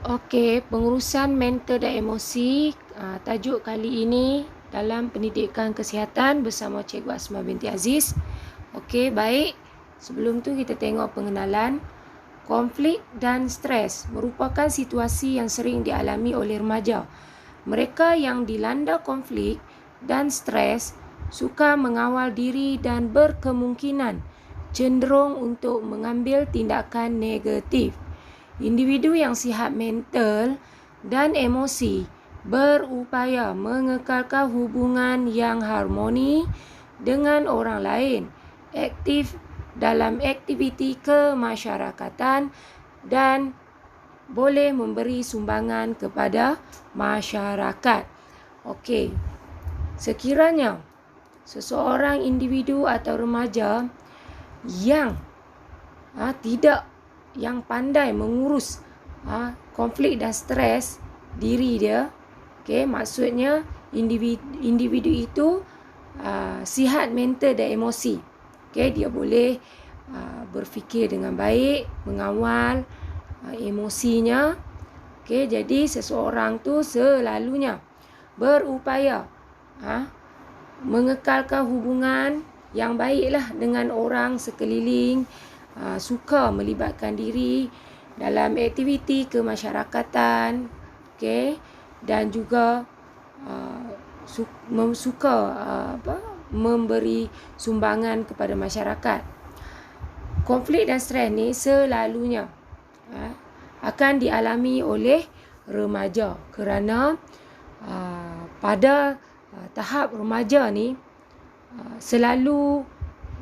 Okey, pengurusan mental dan emosi, tajuk kali ini dalam pendidikan kesihatan bersama Cikgu Asma binti Aziz. Okey, baik. Sebelum tu kita tengok pengenalan. Konflik dan stres merupakan situasi yang sering dialami oleh remaja. Mereka yang dilanda konflik dan stres suka mengawal diri dan berkemungkinan cenderung untuk mengambil tindakan negatif. Individu yang sihat mental dan emosi berupaya mengekalkan hubungan yang harmoni dengan orang lain, aktif dalam aktiviti kemasyarakatan dan boleh memberi sumbangan kepada masyarakat. Okey, sekiranya seseorang individu atau remaja yang yang pandai mengurus konflik dan stres diri dia, maksudnya individu itu sihat mental dan emosi. Dia boleh berfikir dengan baik, mengawal emosinya. Jadi seseorang tu selalunya berupaya mengekalkan hubungan yang baiklah dengan orang sekeliling, suka melibatkan diri dalam aktiviti kemasyarakatan, dan juga suka memberi sumbangan kepada masyarakat. Konflik dan stres ni selalunya akan dialami oleh remaja kerana pada tahap remaja ni selalu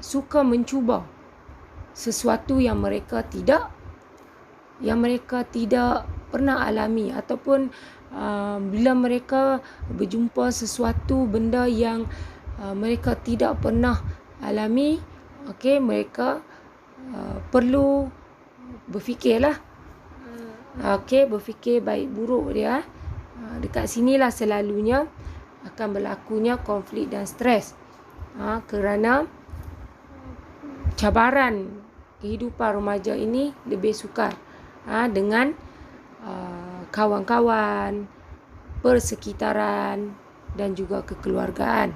suka mencuba sesuatu yang mereka tidak pernah alami, ataupun bila mereka berjumpa sesuatu benda yang mereka tidak pernah alami, mereka perlu berfikirlah, berfikir baik buruk dia. Dekat sinilah selalunya akan berlakunya konflik dan stres, kerana cabaran kehidupan remaja ini lebih sukar dengan kawan-kawan, persekitaran dan juga kekeluargaan.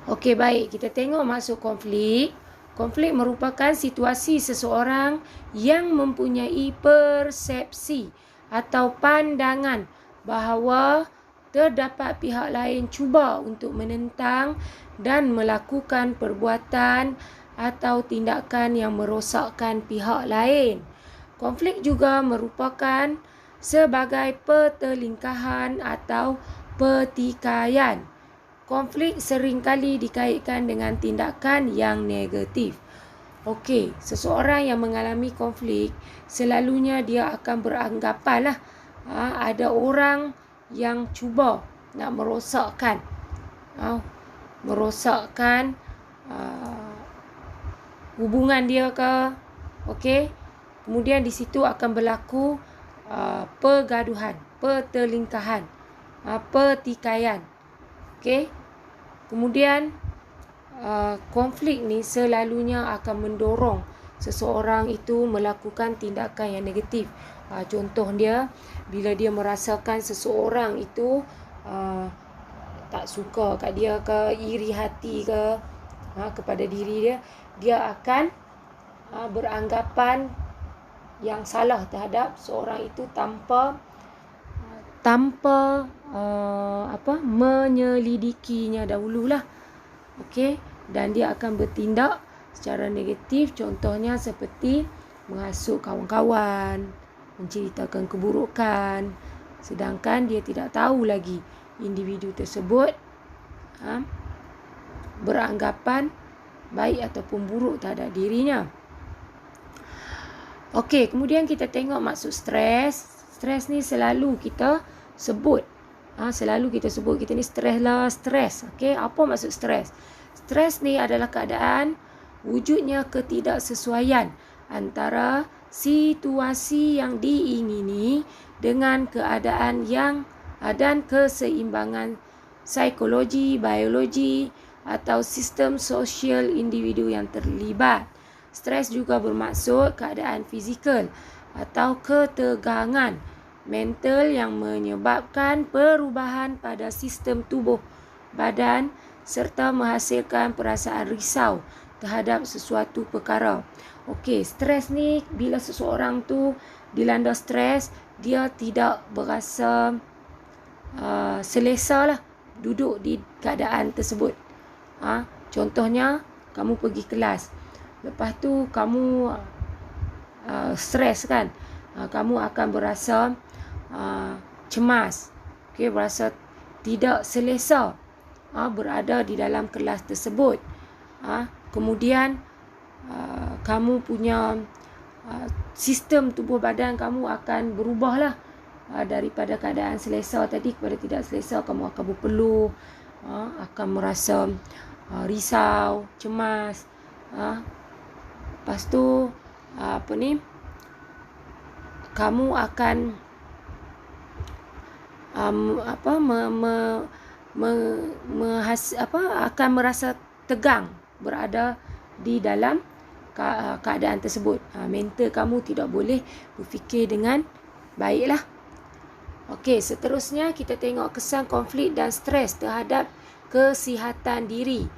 Okey, baik, kita tengok masuk konflik. Konflik merupakan situasi seseorang yang mempunyai persepsi atau pandangan bahawa terdapat pihak lain cuba untuk menentang dan melakukan perbuatan atau tindakan yang merosakkan pihak lain. Konflik juga merupakan sebagai pertelingkahan atau pertikaian. Konflik seringkali dikaitkan dengan tindakan yang negatif. Okey, seseorang yang mengalami konflik selalunya dia akan beranggapan ada orang yang cuba nak merosakkan hubungan dia ke. Kemudian di situ akan berlaku pergaduhan, pertelingkahan, pertikaian. Kemudian konflik ni selalunya akan mendorong seseorang itu melakukan tindakan yang negatif. Contoh dia, bila dia merasakan seseorang itu tak suka kat dia ke, iri hati ke kepada diri dia, dia akan beranggapan yang salah terhadap seorang itu tanpa menyelidikinya dahululah. Dan dia akan bertindak secara negatif, contohnya seperti menghasut kawan-kawan, menceritakan keburukan, sedangkan dia tidak tahu lagi individu tersebut beranggapan baik ataupun buruk terhadap dirinya. Kemudian kita tengok maksud stres. Stres ni selalu kita sebut. Kita ni stres. Apa maksud stres? Stres ni adalah keadaan wujudnya ketidaksesuaian antara situasi yang diingini dengan keadaan dan keseimbangan psikologi, biologi atau sistem sosial individu yang terlibat. Stres juga bermaksud keadaan fizikal atau ketegangan mental yang menyebabkan perubahan pada sistem tubuh badan serta menghasilkan perasaan risau terhadap sesuatu perkara. Okey, stres ni bila seseorang tu dilanda stres, dia tidak berasa selesa lah duduk di keadaan tersebut. Contohnya, kamu pergi kelas. Lepas tu kamu stres kan. Kamu akan berasa cemas. Okay, berasa tidak selesa berada di dalam kelas tersebut. Kemudian kamu punya sistem tubuh badan kamu akan berubah lah. Daripada keadaan selesa tadi kepada tidak selesa, kamu akan berpeluh, akan merasa risau, cemas. Lepas tu kamu akan akan merasa tegang berada di dalam keadaan tersebut. Mental kamu tidak boleh berfikir dengan baiklah. Okey, seterusnya kita tengok kesan konflik dan stres terhadap kesihatan diri.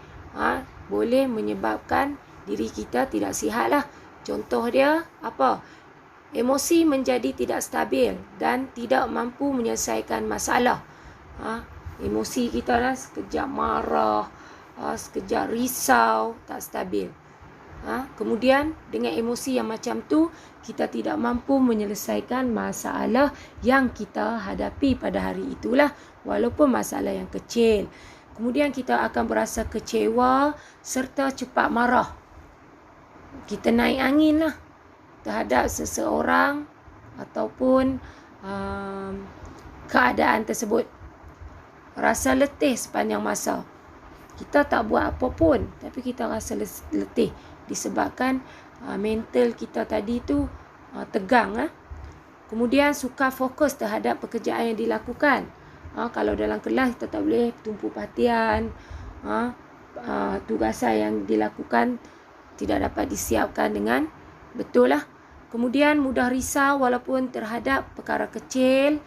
Boleh menyebabkan diri kita tidak sihat lah. Contoh dia apa? Emosi menjadi tidak stabil dan tidak mampu menyelesaikan masalah. Emosi kita lah, sekejap marah, sekejap risau, tak stabil. Kemudian dengan emosi yang macam tu, kita tidak mampu menyelesaikan masalah yang kita hadapi pada hari itulah, walaupun masalah yang kecil. Kemudian kita akan berasa kecewa serta cepat marah. Kita naik angin lah terhadap seseorang ataupun keadaan tersebut. Rasa letih sepanjang masa. Kita tak buat apa pun, tapi kita rasa letih disebabkan mental kita tadi tu tegang. Kemudian sukar fokus terhadap pekerjaan yang dilakukan. Kalau dalam kelas kita tak boleh tumpu perhatian, tugasan yang dilakukan tidak dapat disiapkan dengan betul lah. Kemudian mudah risau walaupun terhadap perkara kecil,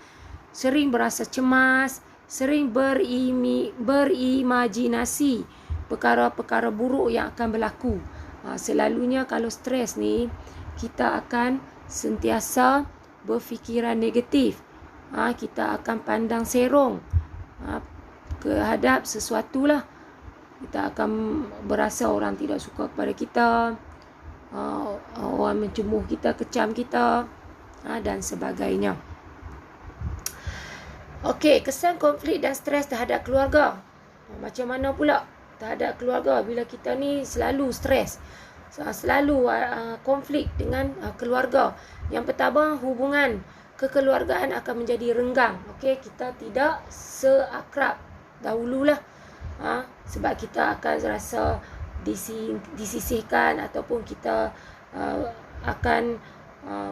sering berasa cemas, sering berimajinasi perkara-perkara buruk yang akan berlaku. Selalunya kalau stres ni, kita akan sentiasa berfikiran negatif. Kita akan pandang serong kehadap sesuatu lah. Kita akan berasa orang tidak suka kepada kita, orang mencemuh kita, kecam kita, dan sebagainya. Okey, kesan konflik dan stres terhadap keluarga. Macam mana pula terhadap keluarga bila kita ni selalu stres, selalu konflik dengan keluarga? Yang pertama, hubungan kekeluargaan akan menjadi renggang. Okey, kita tidak seakrab dahululah. Sebab kita akan rasa disisihkan ataupun kita akan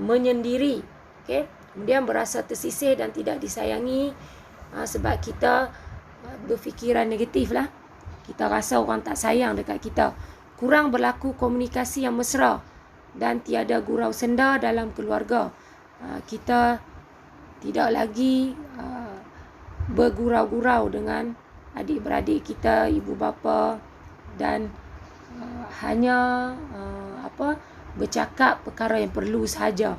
menyendiri. Okey, kemudian berasa tersisih dan tidak disayangi sebab kita berfikiran negatif lah. Kita rasa orang tak sayang dekat kita. Kurang berlaku komunikasi yang mesra dan tiada gurau senda dalam keluarga. Kita tidak lagi bergurau-gurau dengan adik-beradik kita, ibu bapa, dan hanya bercakap perkara yang perlu sahaja.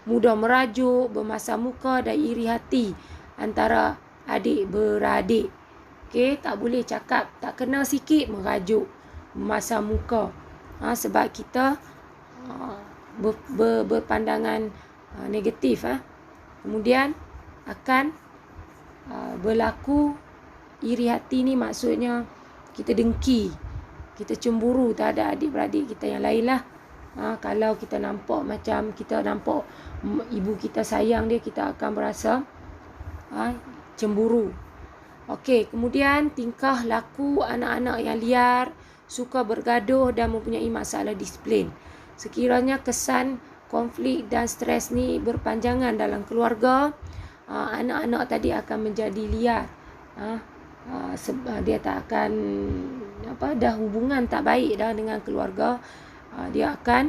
Mudah merajuk, bermasam muka dan iri hati antara adik-beradik. Okey, tak boleh cakap, tak kenal sikit merajuk, memasam muka. Sebab kita berpandangan negatif. Kemudian akan berlaku iri hati ni, maksudnya kita dengki, kita cemburu terhadap adik-beradik kita yang lain lah. Kalau kita nampak macam kita nampak ibu kita sayang dia, kita akan berasa cemburu. Okey, kemudian tingkah laku anak-anak yang liar, suka bergaduh dan mempunyai masalah disiplin. Sekiranya kesan konflik dan stres ni berpanjangan dalam keluarga, anak-anak tadi akan menjadi liar. Dia tak akan dah hubungan tak baik dah dengan keluarga. Dia akan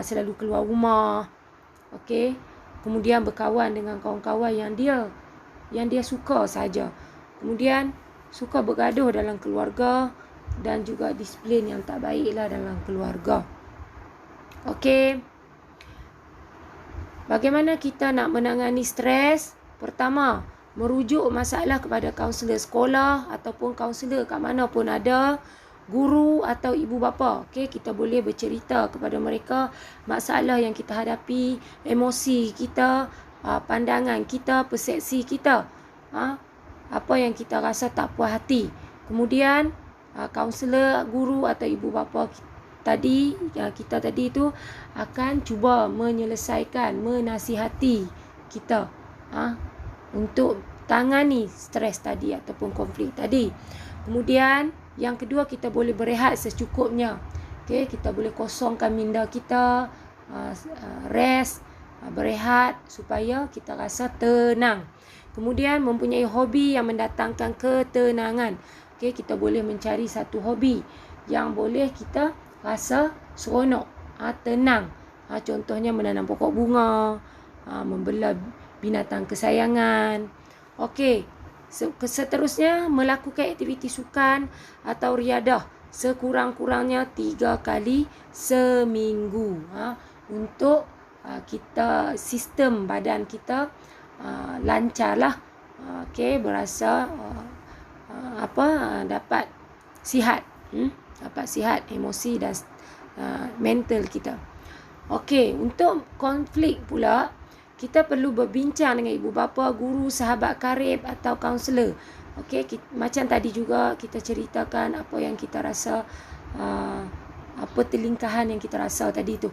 selalu keluar rumah, Okey. Kemudian berkawan dengan kawan-kawan yang dia suka saja. Kemudian suka bergaduh dalam keluarga dan juga disiplin yang tak baiklah dalam keluarga. Okey. Bagaimana kita nak menangani stres? Pertama, merujuk masalah kepada kaunselor sekolah ataupun kaunselor kat mana pun ada, guru atau ibu bapa. Okey, kita boleh bercerita kepada mereka masalah yang kita hadapi, emosi kita, pandangan kita, persepsi kita, apa yang kita rasa tak puas hati. Kemudian kaunselor, guru atau ibu bapa kita tadi tu akan cuba menyelesaikan, menasihati kita untuk tangani stres tadi ataupun konflik tadi. Kemudian yang kedua, kita boleh berehat secukupnya. Okey, kita boleh kosongkan minda kita, rest, berehat supaya kita rasa tenang. Kemudian mempunyai hobi yang mendatangkan ketenangan. Okey, kita boleh mencari satu hobi yang boleh kita rasa seronok, tenang. Contohnya menanam pokok bunga, membela binatang kesayangan. Okey, seterusnya melakukan aktiviti sukan atau riadah sekurang-kurangnya 3 kali seminggu, untuk kita sistem badan kita lancarlah, berasa dapat sihat, dapat sihat emosi dan mental kita. Okey, untuk konflik pula, kita perlu berbincang dengan ibu bapa, guru, sahabat karib atau kaunselor. Okey, macam tadi juga kita ceritakan apa yang kita rasa, apa terlingkahan yang kita rasa tadi tu,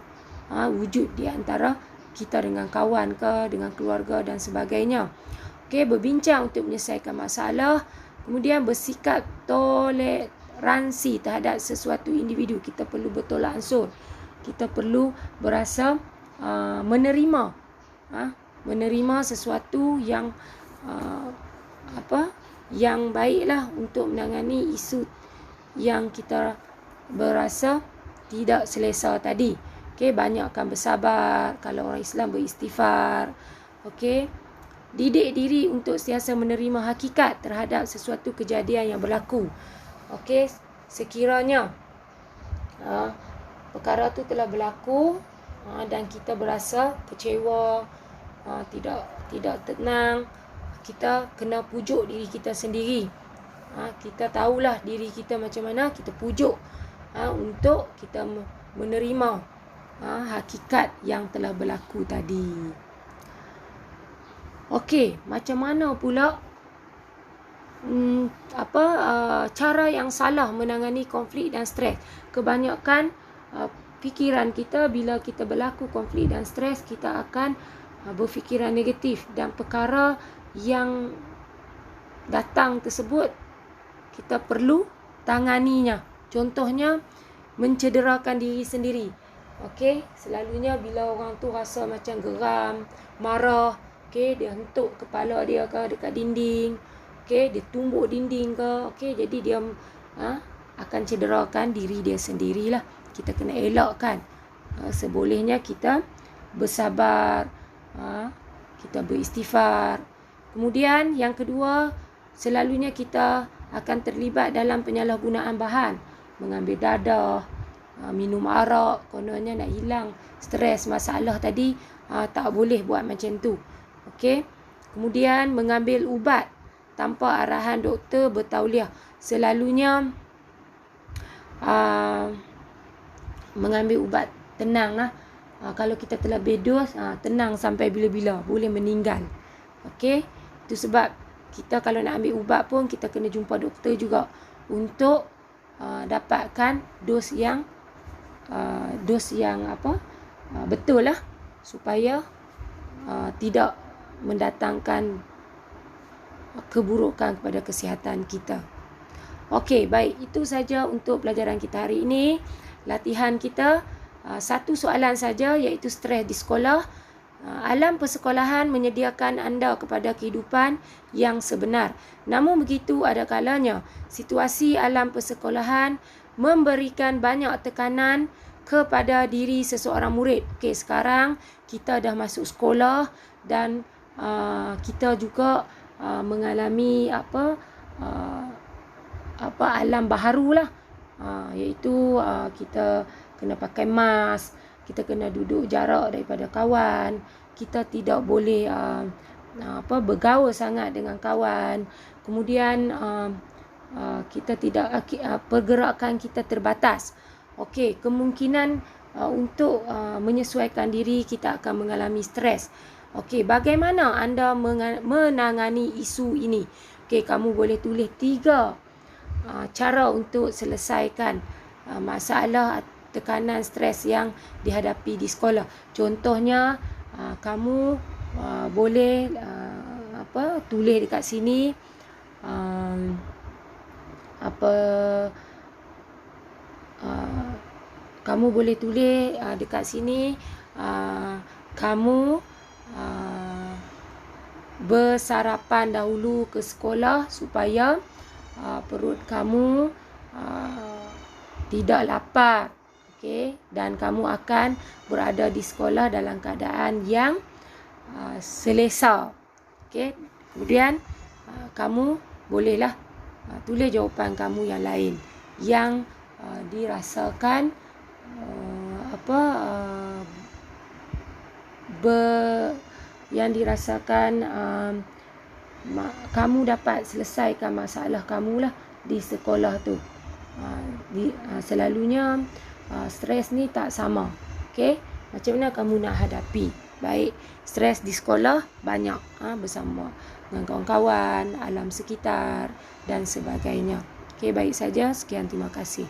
wujud di antara kita dengan kawan ke, dengan keluarga dan sebagainya. Okey, berbincang untuk menyelesaikan masalah. Kemudian bersikap toleransi terhadap sesuatu individu. Kita perlu bertolak ansur. Kita perlu berasa menerima sesuatu yang yang baiklah untuk menangani isu yang kita berasa tidak selesa tadi. Okey, banyakkan bersabar. Kalau orang Islam, beristighfar. Okey, didik diri untuk sentiasa menerima hakikat terhadap sesuatu kejadian yang berlaku. Okey, sekiranya perkara tu telah berlaku dan kita berasa kecewa, tidak tenang, kita kena pujuk diri kita sendiri. Kita tahulah diri kita macam mana, kita pujuk untuk kita menerima hakikat yang telah berlaku tadi. Okey, macam mana pula cara yang salah menangani konflik dan stres? Kebanyakan fikiran kita bila kita berlaku konflik dan stres, kita akan berfikiran negatif, dan perkara yang datang tersebut kita perlu tanganinya. Contohnya mencederakan diri sendiri. Okey, selalunya bila orang tu rasa macam geram, marah, okey, dia hentuk kepala dia ke dekat dinding, okey, dia tumbuk dinding ke, okey, jadi dia akan cederakan diri dia sendirilah. Kita kena elakkan. Sebolehnya kita bersabar, kita beristighfar. Kemudian yang kedua, selalunya kita akan terlibat dalam penyalahgunaan bahan, mengambil dadah, minum arak, kononnya nak hilang stres masalah tadi. Tak boleh buat macam tu. Okey. Kemudian mengambil ubat tanpa arahan doktor bertauliah. Selalunya mengambil ubat tenanglah. Kalau kita telah berdos, tenang sampai bila-bila, boleh meninggal. Okey. Itu sebab kita kalau nak ambil ubat pun kita kena jumpa doktor juga untuk dapatkan dos yang betul lah, supaya tidak mendatangkan keburukan kepada kesihatan kita. Okey, baik, itu saja untuk pelajaran kita hari ini. Latihan kita satu soalan saja, iaitu stres di sekolah. Alam persekolahan menyediakan anda kepada kehidupan yang sebenar. Namun begitu, ada kalanya situasi alam persekolahan memberikan banyak tekanan kepada diri seseorang murid. Okey, sekarang kita dah masuk sekolah dan kita juga mengalami alam baharu lah, iaitu kita kena pakai mask, kita kena duduk jarak daripada kawan, kita tidak boleh bergaul sangat dengan kawan, kemudian kita tidak pergerakan kita terbatas. Okey, kemungkinan untuk menyesuaikan diri kita akan mengalami stres. Okey, bagaimana anda menangani isu ini? Okey, kamu boleh tulis 3 cara untuk selesaikan masalah tekanan stres yang dihadapi di sekolah. Contohnya, kamu boleh tulis dekat sini kamu boleh tulis dekat sini kamu bersarapan dahulu ke sekolah supaya perut kamu tidak lapar. Okey, dan kamu akan berada di sekolah dalam keadaan yang selesa. Okey, kemudian kamu bolehlah tulis jawapan kamu yang lain yang dirasakan kamu dapat selesaikan masalah kamu lah di sekolah tu. Selalunya stres ni tak sama. Okey, macam mana kamu nak hadapi? Baik, stres di sekolah banyak bersama dengan kawan-kawan, alam sekitar dan sebagainya. Okey, baik saja. Sekian, terima kasih.